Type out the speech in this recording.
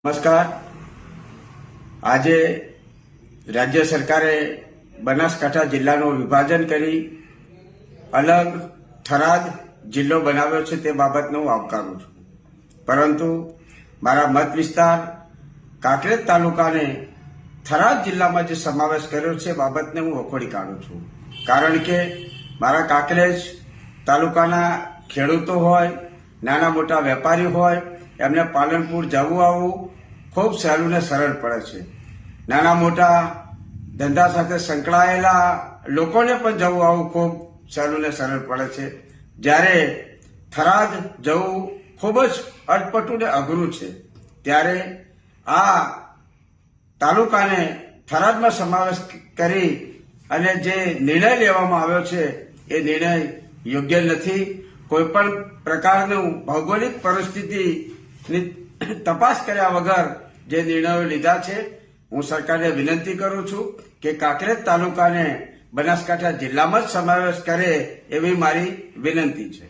નમસ્કાર. આજે રાજ્ય સરકારે બનાસકાંઠા જિલ્લાનું વિભાજન કરી અલગ થરાદ જિલ્લો બનાવ્યો છે તે બાબતને હું આવકારું છું. પરંતુ મારા મત વિસ્તાર કાંકરેજ તાલુકાને થરાદ જિલ્લામાં જે સમાવેશ કર્યો છે બાબતને હું વખોડી કાઢું છું. કારણ કે મારા કાંકરેજ તાલુકાના ખેડૂતો હોય, નાના મોટા વેપારી હોય, એમને પાલનપુર જવું આવવું ખૂબ સહેલું ને સરળ પડે છે. નાના મોટા ધંધા સાથે સંકળાયેલા લોકોને પણ જવું આવવું ખૂબ સહેલું ને સરળ પડે છે. જ્યારે થરાદ જવું ખૂબ જ અટપટું ને અઘરું છે, ત્યારે આ તાલુકાને થરાદમાં સમાવેશ કરી અને જે નિર્ણય લેવામાં આવ્યો છે એ નિર્ણય યોગ્ય નથી. કોઈ પણ પ્રકારનું ભૌગોલિક પરિસ્થિતિની તપાસ કર્યા વગર જે નિર્ણયો લીધા છે, હું સરકારને વિનંતી કરું છું કે કાંકરેજ તાલુકાને બનાસકાંઠા જિલ્લામાં જ સમાવેશ કરે એવી મારી વિનંતી છે.